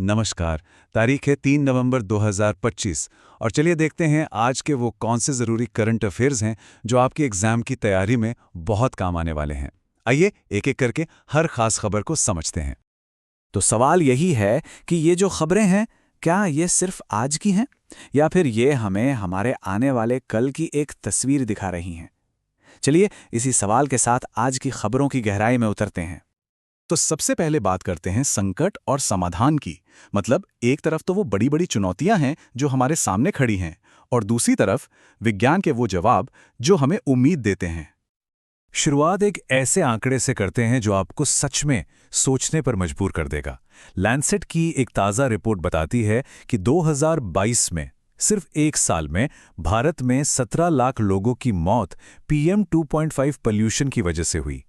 नमस्कार। तारीख है 3 नवंबर 2025 और चलिए देखते हैं आज के वो कौन से ज़रूरी करंट अफेयर्स हैं जो आपकी एग्ज़ाम की तैयारी में बहुत काम आने वाले हैं। आइए एक-एक करके हर खास खबर को समझते हैं। तो सवाल यही है कि ये जो खबरें हैं, क्या ये सिर्फ आज की हैं या फिर ये हमें हमारे आने वाले कल की एक तस्वीर दिखा रही हैं? चलिए इसी सवाल के साथ आज की खबरों की गहराई में उतरते हैं। तो सबसे पहले बात करते हैं संकट और समाधान की। मतलब एक तरफ तो वो बड़ी बड़ी चुनौतियां हैं जो हमारे सामने खड़ी हैं, और दूसरी तरफ विज्ञान के वो जवाब जो हमें उम्मीद देते हैं। शुरुआत एक ऐसे आंकड़े से करते हैं जो आपको सच में सोचने पर मजबूर कर देगा। लैंसेट की एक ताज़ा रिपोर्ट बताती है कि 2022 में सिर्फ एक साल में भारत में 17 लाख लोगों की मौत PM 2.5 पॉल्यूशन की वजह से हुई।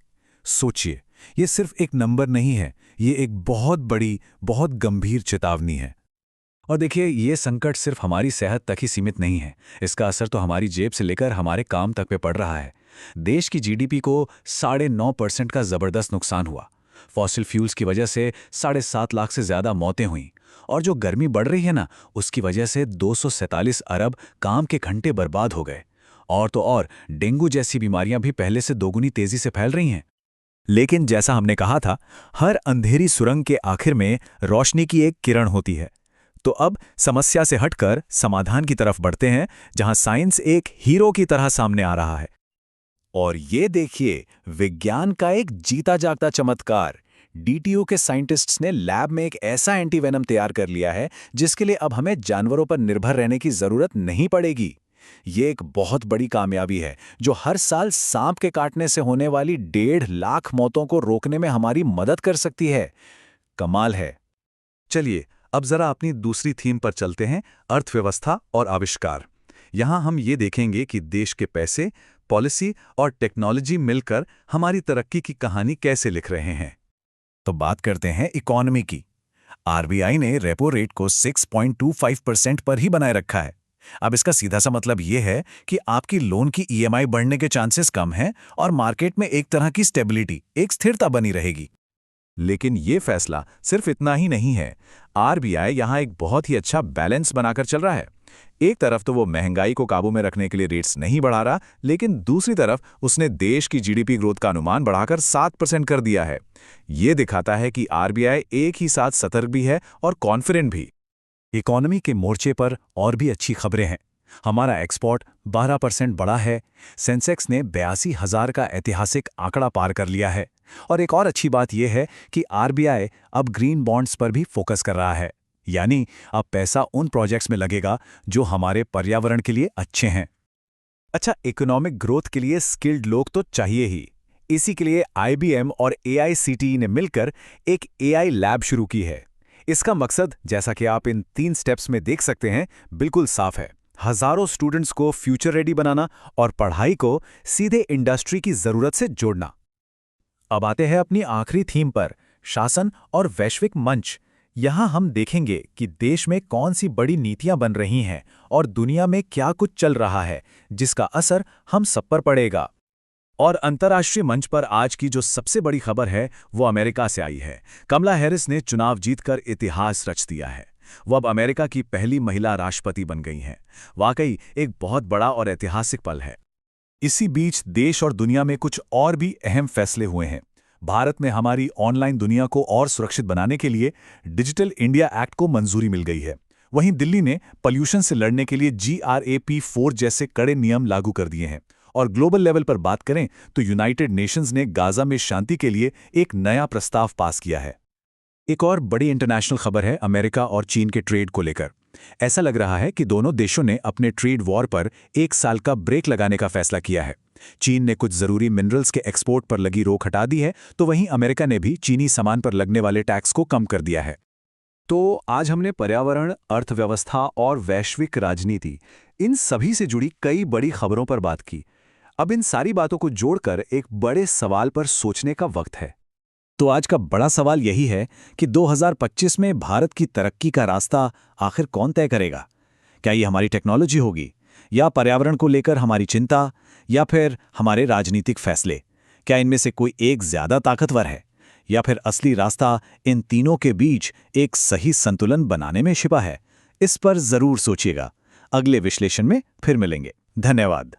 सोचिए, ये सिर्फ एक नंबर नहीं है, ये एक बहुत बड़ी, बहुत गंभीर चेतावनी है। और देखिए, ये संकट सिर्फ हमारी सेहत तक ही सीमित नहीं है। इसका असर तो हमारी जेब से लेकर हमारे काम तक पे पड़ रहा है। देश की GDP को 9.5% का जबरदस्त नुकसान हुआ। फॉसिल फ्यूल्स की वजह से 7.5 लाख से ज्यादा मौतें हुईं। और जो गर्मी बढ़ रही है ना, उसकी वजह से 247 अरब काम के घंटे बर्बाद हो गए। और तो और डेंगू जैसी बीमारियां भी पहले से दोगुनी तेजी से फैल रही हैं। लेकिन जैसा हमने कहा था, हर अंधेरी सुरंग के आखिर में रोशनी की एक किरण होती है। तो अब समस्या से हटकर समाधान की तरफ बढ़ते हैं, जहां साइंस एक हीरो की तरह सामने आ रहा है। और ये देखिए, विज्ञान का एक जीता जागता चमत्कार। DTU के साइंटिस्ट्स ने लैब में एक ऐसा एंटीवेनम तैयार कर लिया है जिसके लिए अब हमें जानवरों पर निर्भर रहने की जरूरत नहीं पड़ेगी। ये एक बहुत बड़ी कामयाबी है जो हर साल सांप के काटने से होने वाली 1.5 लाख मौतों को रोकने में हमारी मदद कर सकती है। कमाल है। चलिए अब जरा अपनी दूसरी थीम पर चलते हैं, अर्थव्यवस्था और आविष्कार। यहां हम ये देखेंगे कि देश के पैसे, पॉलिसी और टेक्नोलॉजी मिलकर हमारी तरक्की की कहानी कैसे लिख रहे हैं। तो बात करते हैं इकोनॉमी की। RBI ने रेपो रेट को 6.25% पर ही बनाए रखा है। अब इसका सीधा सा मतलब ये है कि आपकी लोन की EMI बढ़ने के चांसेस कम हैं और मार्केट में एक तरह की स्टेबिलिटी, एक स्थिरता बनी रहेगी। लेकिन ये फैसला सिर्फ इतना ही नहीं है। RBI यहाँ एक बहुत ही अच्छा बैलेंस बनाकर चल रहा है। एक तरफ तो वो महंगाई को काबू में रखने के लिए रेट्स नहीं बढ़ा रहा, लेकिन दूसरी तरफ उसने देश की GDP ग्रोथ का अनुमान बढ़ाकर 7% कर दिया है। ये दिखाता है कि RBI एक ही साथ सतर्क भी है और कॉन्फिडेंट भी। इकोनॉमी के मोर्चे पर और भी अच्छी खबरें हैं। हमारा एक्सपोर्ट 12% बढ़ा है। सेंसेक्स ने 82,000 का ऐतिहासिक आंकड़ा पार कर लिया है। और एक और अच्छी बात यह है कि RBI अब ग्रीन बॉन्ड्स पर भी फोकस कर रहा है। यानी अब पैसा उन प्रोजेक्ट्स में लगेगा जो हमारे पर्यावरण के लिए अच्छे हैं। अच्छा, इकोनॉमिक ग्रोथ के लिए स्किल्ड लोग तो चाहिए ही। इसी के लिए IBM और AICTE ने मिलकर एक AI लैब शुरू की है। इसका मकसद, जैसा कि आप इन 3 स्टेप्स में देख सकते हैं, बिल्कुल साफ है। हजारों स्टूडेंट्स को फ्यूचर रेडी बनाना और पढ़ाई को सीधे इंडस्ट्री की जरूरत से जोड़ना। अब आते हैं अपनी आखिरी थीम पर, शासन और वैश्विक मंच। यहां हम देखेंगे कि देश में कौन सी बड़ी नीतियां बन रही हैं और दुनिया में क्या कुछ चल रहा है जिसका असर हम सब पर पड़ेगा। और अंतर्राष्ट्रीय मंच पर आज की जो सबसे बड़ी खबर है वो अमेरिका से आई है। कमला हैरिस ने चुनाव जीतकर इतिहास रच दिया है। वो अब अमेरिका की पहली महिला राष्ट्रपति बन गई हैं। वाकई एक बहुत बड़ा और ऐतिहासिक पल है। इसी बीच देश और दुनिया में कुछ और भी अहम फैसले हुए हैं। भारत में हमारी ऑनलाइन दुनिया को और सुरक्षित बनाने के लिए डिजिटल इंडिया एक्ट को मंजूरी मिल गई है। वहीं दिल्ली ने पॉल्यूशन से लड़ने के लिए GRAP 4 जैसे कड़े नियम लागू कर दिए हैं। और ग्लोबल लेवल पर बात करें तो यूनाइटेड नेशंस ने गाजा में शांति के लिए एक नया प्रस्ताव पास किया है। एक और बड़ी इंटरनेशनल खबर है अमेरिका और चीन के ट्रेड को लेकर। ऐसा लग रहा है कि दोनों देशों ने अपने ट्रेड वॉर पर 1 साल का ब्रेक लगाने का फैसला किया है। चीन ने कुछ जरूरी मिनरल्स के एक्सपोर्ट पर लगी रोक हटा दी है, तो वहीं अमेरिका ने भी चीनी सामान पर लगने वाले टैक्स को कम कर दिया है। तो आज हमने पर्यावरण, अर्थव्यवस्था और वैश्विक राजनीति, इन सभी से जुड़ी कई बड़ी खबरों पर बात की। अब इन सारी बातों को जोड़कर एक बड़े सवाल पर सोचने का वक्त है। तो आज का बड़ा सवाल यही है कि 2025 में भारत की तरक्की का रास्ता आखिर कौन तय करेगा? क्या ये हमारी टेक्नोलॉजी होगी, या पर्यावरण को लेकर हमारी चिंता, या फिर हमारे राजनीतिक फैसले? क्या इनमें से कोई एक ज्यादा ताकतवर है, या फिर असली रास्ता इन तीनों के बीच एक सही संतुलन बनाने में छिपा है? इस पर जरूर सोचिएगा। अगले विश्लेषण में फिर मिलेंगे। धन्यवाद।